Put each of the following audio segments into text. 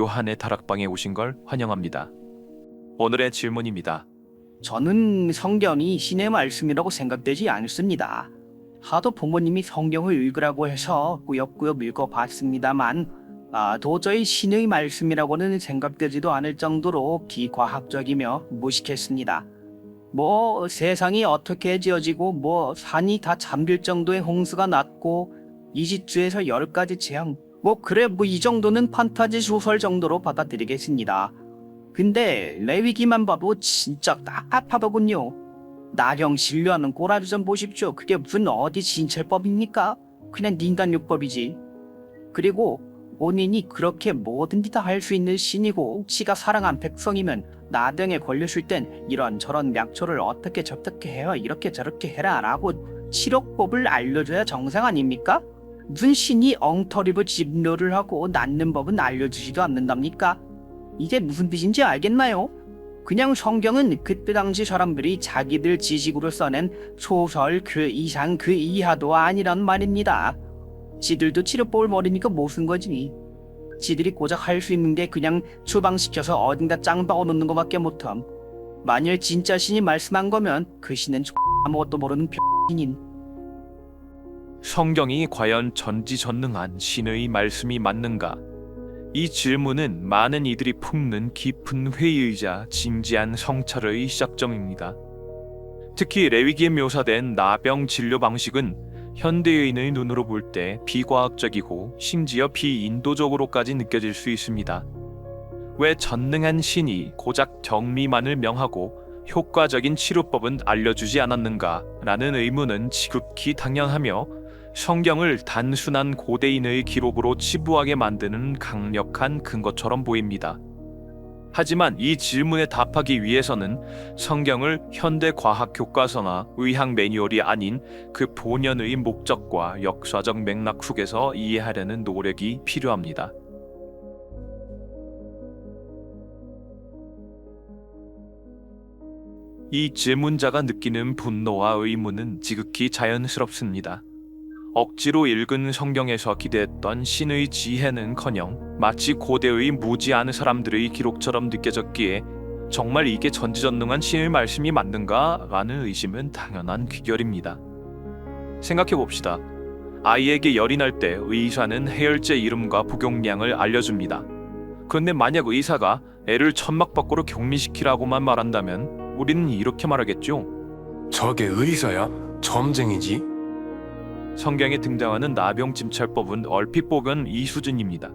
요한의 다락방에 오신 걸 환영합니다. 오늘의 질문입니다. 저는 성경이 신의 말씀이라고 생각되지 않습니다. 하도 부모님이 성경을 읽으라고 해서 꾸역꾸역 읽어봤습니다만 도저히 신의 말씀이라고는 생각되지도 않을 정도로 비과학적이며 무식했습니다. 세상이 어떻게 지어지고 산이 다 잠길 정도의 홍수가 났고 이집트에서 10가지 재앙 이 정도는 판타지 소설 정도로 받아들이겠습니다. 근데 레위기만 봐도 진짜 딱딱하더군요. 나령 신뢰하는 꼬라지 좀 보십시오. 그게 무슨 어디 진찰법입니까? 그냥 인간요법이지. 그리고 본인이 그렇게 뭐든지 다 할 수 있는 신이고 지가 사랑한 백성이면 나병에 걸렸을 땐 이런저런 약초를 어떻게 해요 이렇게 저렇게 해라 라고 치료법을 알려줘야 정상 아닙니까? 무슨 신이 엉터리로 집료를 하고 낫는 법은 알려주지도 않는답니까? 이게 무슨 뜻인지 알겠나요? 그냥 성경은 그때 당시 사람들이 자기들 지식으로 써낸 소설 그 이상 그 이하도 아니란 말입니다. 지들도 치료법을 모르니까 못 쓴 거지. 지들이 고작 할 수 있는 게 그냥 추방시켜서 어딘가 짱 박아놓는 것밖에 못함. 만일 진짜 신이 말씀한 거면 그 신은 아무것도 모르는 신인. 성경이 과연 전지전능한 신의 말씀이 맞는가? 이 질문은 많은 이들이 품는 깊은 회의이자 진지한 성찰의 시작점입니다. 특히 레위기에 묘사된 나병 진료 방식은 현대인의 눈으로 볼 때 비과학적이고 심지어 비인도적으로까지 느껴질 수 있습니다. 왜 전능한 신이 고작 정미만을 명하고 효과적인 치료법은 알려주지 않았는가라는 의문은 지극히 당연하며 성경을 단순한 고대인의 기록으로 치부하게 만드는 강력한 근거처럼 보입니다. 하지만 이 질문에 답하기 위해서는 성경을 현대 과학 교과서나 의학 매뉴얼이 아닌 그 본연의 목적과 역사적 맥락 속에서 이해하려는 노력이 필요합니다. 이 질문자가 느끼는 분노와 의문은 지극히 자연스럽습니다. 억지로 읽은 성경에서 기대했던 신의 지혜는커녕 마치 고대의 무지한 사람들의 기록처럼 느껴졌기에 정말 이게 전지전능한 신의 말씀이 맞는가? 라는 의심은 당연한 귀결입니다. 생각해봅시다. 아이에게 열이 날 때 의사는 해열제 이름과 복용량을 알려줍니다. 그런데 만약 의사가 애를 천막 밖으로 격리시키라고만 말한다면 우리는 이렇게 말하겠죠. 저게 의사야? 점쟁이지? 성경에 등장하는 나병 진찰법은 얼핏 보면 이 수준입니다.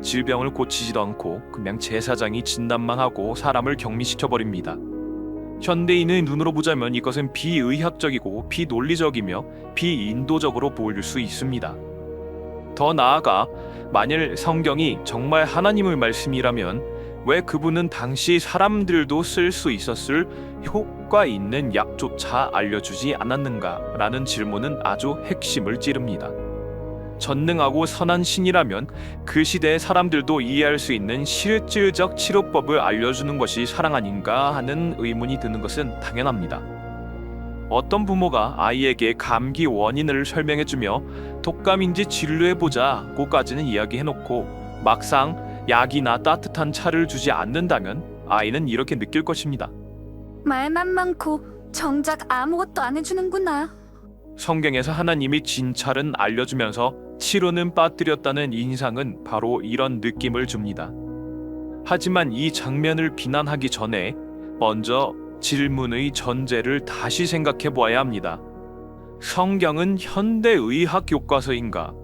질병을 고치지도 않고 그냥 제사장이 진단만 하고 사람을 격리시켜버립니다. 현대인의 눈으로 보자면 이것은 비의학적이고 비논리적이며 비인도적으로 보일 수 있습니다. 더 나아가 만일 성경이 정말 하나님의 말씀이라면 왜 그분은 당시 사람들도 쓸 수 있었을 효과 있는 약조차 알려주지 않았는가라는 질문은 아주 핵심을 찌릅니다. 전능하고 선한 신이라면 그 시대의 사람들도 이해할 수 있는 실질적 치료법을 알려주는 것이 사랑 아닌가 하는 의문이 드는 것은 당연합니다. 어떤 부모가 아이에게 감기 원인을 설명해주며 독감인지 진료해보자고까지는 이야기해놓고 막상 약이나 따뜻한 차를 주지 않는다면 아이는 이렇게 느낄 것입니다. 말만 많고 정작 아무것도 안 해주는구나. 성경에서 하나님이 진찰은 알려주면서 치료는 빠뜨렸다는 인상은 바로 이런 느낌을 줍니다. 하지만 이 장면을 비난하기 전에 먼저 질문의 전제를 다시 생각해 보아야 합니다. 성경은 현대의학 교과서인가?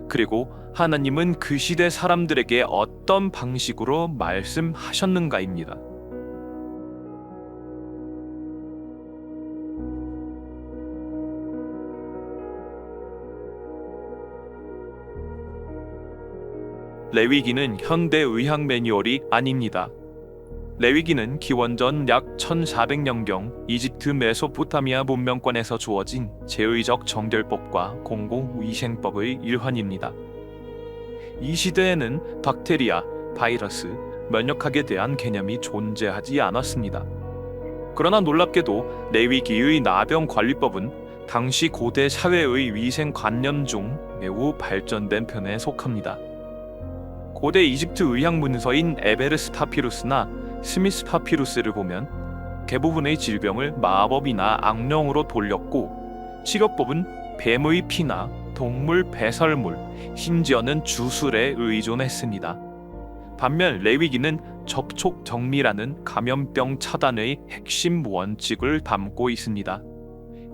그리고 하나님은 그 시대 사람들에게 어떤 방식으로 말씀하셨는가입니다. 레위기는 현대 의학 매뉴얼이 아닙니다. 레위기는 기원전 약 1400년경 이집트 메소포타미아 문명권에서 주어진 제의적 정결법과 공공위생법의 일환입니다. 이 시대에는 박테리아, 바이러스, 면역학에 대한 개념이 존재하지 않았습니다. 그러나 놀랍게도 레위기의 나병 관리법은 당시 고대 사회의 위생 관념 중 매우 발전된 편에 속합니다. 고대 이집트 의학 문서인 에베르스 파피루스나 스미스 파피루스를 보면 대부분의 질병을 마법이나 악령으로 돌렸고 치료법은 뱀의 피나 동물 배설물, 심지어는 주술에 의존했습니다. 반면 레위기는 접촉 정리라는 감염병 차단의 핵심 원칙을 담고 있습니다.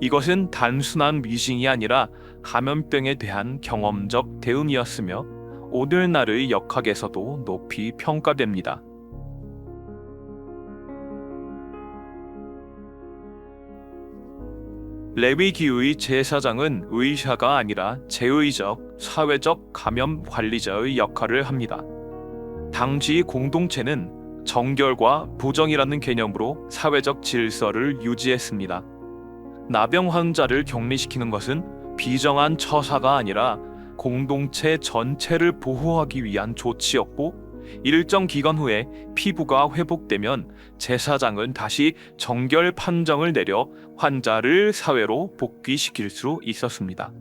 이것은 단순한 미신이 아니라 감염병에 대한 경험적 대응이었으며 오늘날의 역학에서도 높이 평가됩니다. 레위기의 제사장은 의사가 아니라 제의적, 사회적 감염 관리자의 역할을 합니다. 당시 공동체는 정결과 부정이라는 개념으로 사회적 질서를 유지했습니다. 나병 환자를 격리시키는 것은 비정한 처사가 아니라 공동체 전체를 보호하기 위한 조치였고, 일정 기간 후에 피부가 회복되면 제사장은 다시 정결 판정을 내려 환자를 사회로 복귀시킬 수 있었습니다.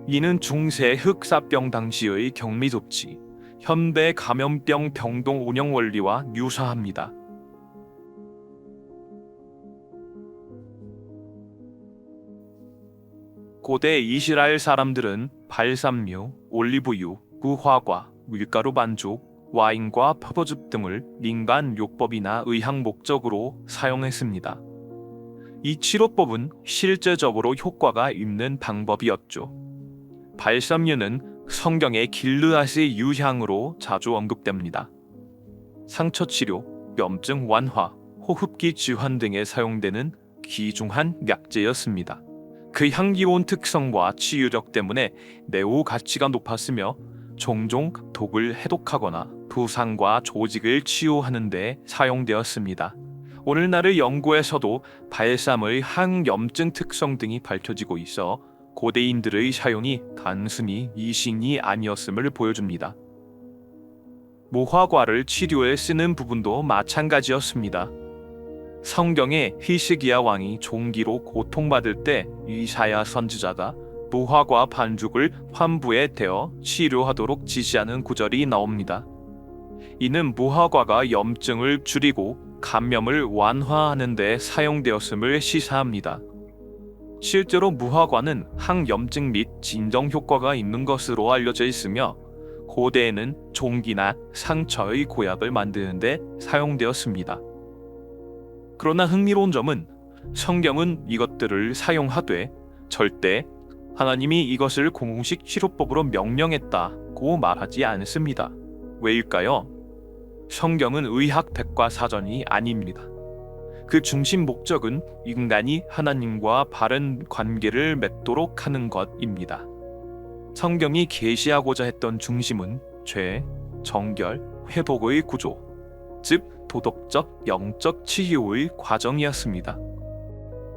이는 중세 흑사병 당시의 격리 조치, 현대 감염병 병동 운영 원리와 유사합니다. 고대 이스라엘 사람들은 발삼류, 올리브유, 무화과, 밀가루 반죽, 와인과 퍼버즙 등을 인간 요법이나 의학 목적으로 사용했습니다. 이 치료법은 실제적으로 효과가 있는 방법이었죠. 발삼류는 성경의 길르앗의 유향으로 자주 언급됩니다. 상처 치료, 염증 완화, 호흡기 질환 등에 사용되는 귀중한 약재였습니다. 그 향기로운 특성과 치유력 때문에 매우 가치가 높았으며 종종 독을 해독하거나 부상과 조직을 치유하는 데 사용되었습니다. 오늘날의 연구에서도 발삼의 항염증 특성 등이 밝혀지고 있어 고대인들의 사용이 단순히 미신이 아니었음을 보여줍니다. 무화과를 치료에 쓰는 부분도 마찬가지였습니다. 성경에 히스기야 왕이 종기로 고통받을 때 이사야 선지자가 무화과 반죽을 환부에 대어 치료하도록 지시하는 구절이 나옵니다. 이는 무화과가 염증을 줄이고 감염을 완화하는 데 사용되었음을 시사합니다. 실제로 무화과는 항염증 및 진정 효과가 있는 것으로 알려져 있으며 고대에는 종기나 상처의 고약을 만드는 데 사용되었습니다. 그러나 흥미로운 점은 성경은 이것들을 사용하되 절대 하나님이 이것을 공식 치료법으로 명령했다고 말하지 않습니다. 왜일까요? 성경은 의학 백과사전이 아닙니다. 그 중심 목적은 인간이 하나님과 바른 관계를 맺도록 하는 것입니다. 성경이 계시하고자 했던 중심은 죄, 정결, 회복의 구조, 즉 도덕적, 영적 치유의 과정이었습니다.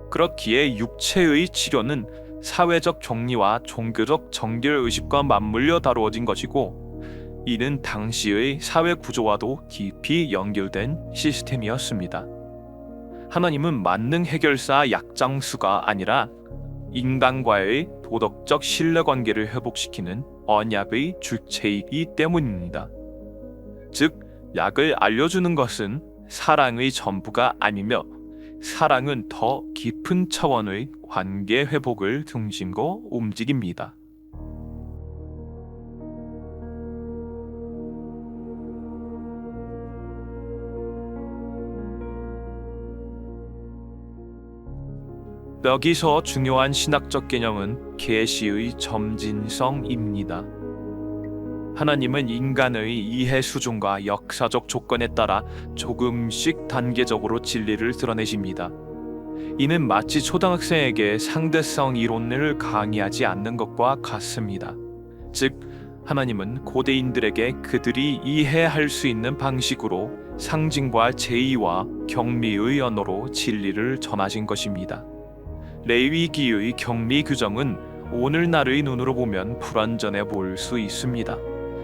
그렇기에 육체의 치료는 사회적 정리와 종교적 정결의식과 맞물려 다루어진 것이고, 이는 당시의 사회 구조와도 깊이 연결된 시스템이었습니다. 하나님은 만능 해결사 약장수가 아니라 인간과의 도덕적 신뢰관계를 회복시키는 언약의 주체이기 때문입니다. 즉, 약을 알려주는 것은 사랑의 전부가 아니며 사랑은 더 깊은 차원의 관계 회복을 중심으로 움직입니다. 여기서 중요한 신학적 개념은 계시의 점진성입니다. 하나님은 인간의 이해 수준과 역사적 조건에 따라 조금씩 단계적으로 진리를 드러내십니다. 이는 마치 초등학생에게 상대성 이론을 강의하지 않는 것과 같습니다. 즉, 하나님은 고대인들에게 그들이 이해할 수 있는 방식으로 상징과 제의와 격리의 언어로 진리를 전하신 것입니다. 레위기의 격리 규정은 오늘날의 눈으로 보면 불완전해 보일 수 있습니다.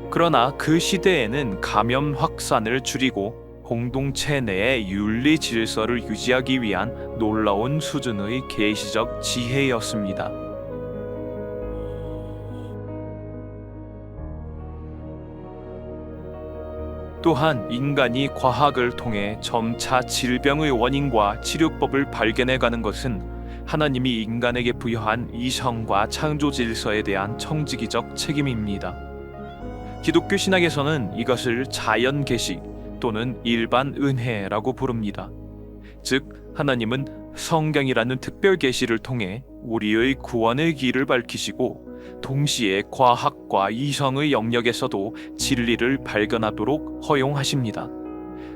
그러나 그 시대에는 감염 확산을 줄이고 공동체 내의 윤리 질서를 유지하기 위한 놀라운 수준의 계시적 지혜였습니다. 또한 인간이 과학을 통해 점차 질병의 원인과 치료법을 발견해가는 것은 하나님이 인간에게 부여한 이성과 창조 질서에 대한 청지기적 책임입니다. 기독교 신학에서는 이것을 자연 계시 또는 일반 은혜라고 부릅니다. 즉, 하나님은 성경이라는 특별 계시를 통해 우리의 구원의 길을 밝히시고 동시에 과학과 이성의 영역에서도 진리를 발견하도록 허용하십니다.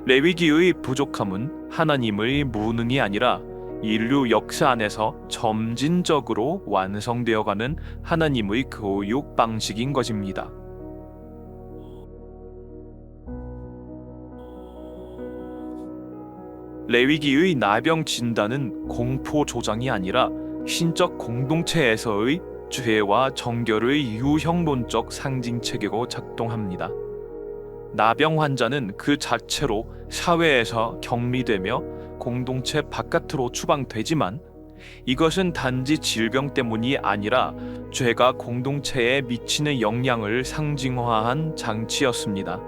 레위기의 부족함은 하나님의 무능이 아니라 인류 역사 안에서 점진적으로 완성되어가는 하나님의 교육 방식인 것입니다. 레위기의 나병 진단은 공포 조장이 아니라 신적 공동체에서의 죄와 정결의 유형론적 상징체계로 작동합니다. 나병 환자는 그 자체로 사회에서 격리되며 공동체 바깥으로 추방되지만 이것은 단지 질병 때문이 아니라 죄가 공동체에 미치는 영향을 상징화한 장치였습니다.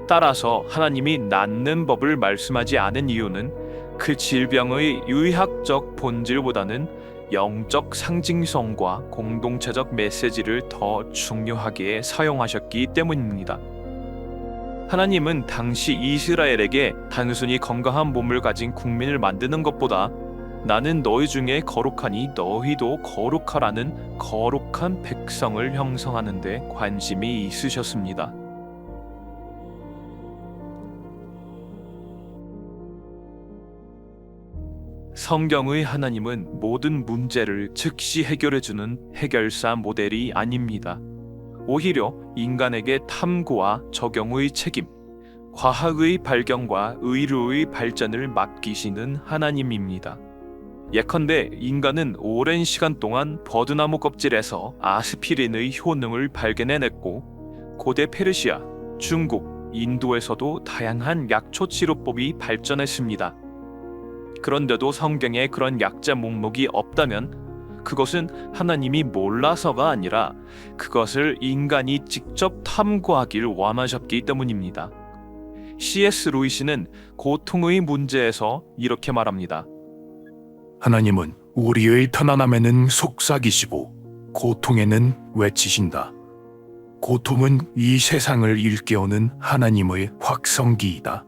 따라서 하나님이 낫는 법을 말씀하지 않은 이유는 그 질병의 의학적 본질보다는 영적 상징성과 공동체적 메시지를 더 중요하게 사용하셨기 때문입니다. 하나님은 당시 이스라엘에게 단순히 건강한 몸을 가진 국민을 만드는 것보다 나는 너희 중에 거룩하니 너희도 거룩하라는 거룩한 백성을 형성하는 데 관심이 있으셨습니다. 성경의 하나님은 모든 문제를 즉시 해결해주는 해결사 모델이 아닙니다. 오히려 인간에게 탐구와 적용의 책임, 과학의 발견과 의료의 발전을 맡기시는 하나님입니다. 예컨대 인간은 오랜 시간 동안 버드나무 껍질에서 아스피린의 효능을 발견해냈고 고대 페르시아, 중국, 인도에서도 다양한 약초 치료법이 발전했습니다. 그런데도 성경에 그런 약자 목록이 없다면 그것은 하나님이 몰라서가 아니라 그것을 인간이 직접 탐구하길 원하셨기 때문입니다. C.S. 루이스는 고통의 문제에서 이렇게 말합니다. 하나님은 우리의 편안함에는 속삭이시고 고통에는 외치신다. 고통은 이 세상을 일깨우는 하나님의 확성기이다.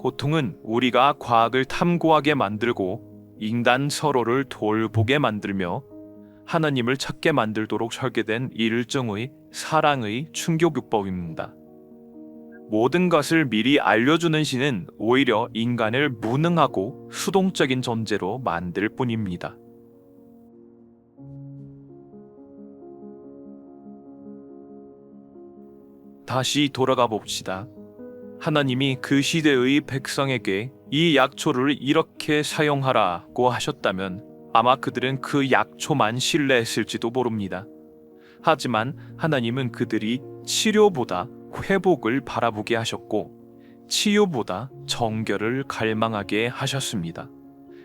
고통은 우리가 과학을 탐구하게 만들고 인간 서로를 돌보게 만들며 하나님을 찾게 만들도록 설계된 일종의 사랑의 충격요법입니다. 모든 것을 미리 알려주는 신은 오히려 인간을 무능하고 수동적인 존재로 만들 뿐입니다. 다시 돌아가 봅시다. 하나님이 그 시대의 백성에게 이 약초를 이렇게 사용하라고 하셨다면 아마 그들은 그 약초만 신뢰했을지도 모릅니다. 하지만 하나님은 그들이 치료보다 회복을 바라보게 하셨고 치유보다 정결을 갈망하게 하셨습니다.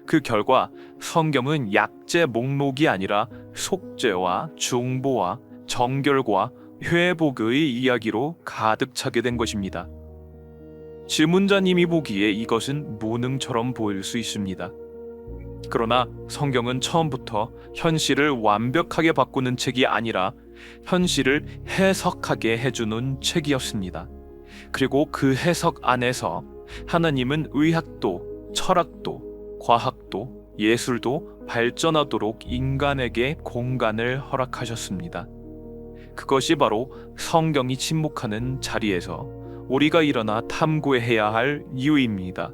그 결과 성경은 약제 목록이 아니라 속죄와 중보와 정결과 회복의 이야기로 가득 차게 된 것입니다. 질문자님이 보기에 이것은 무능처럼 보일 수 있습니다. 그러나 성경은 처음부터 현실을 완벽하게 바꾸는 책이 아니라 현실을 해석하게 해주는 책이었습니다. 그리고 그 해석 안에서 하나님은 의학도, 철학도, 과학도, 예술도 발전하도록 인간에게 공간을 허락하셨습니다. 그것이 바로 성경이 침묵하는 자리에서 우리가 일어나 탐구해야 할 이유입니다.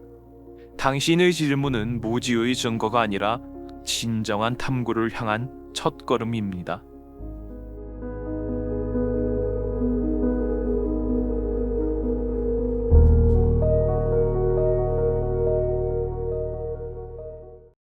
당신의 질문은 무지의 증거가 아니라 진정한 탐구를 향한 첫걸음입니다.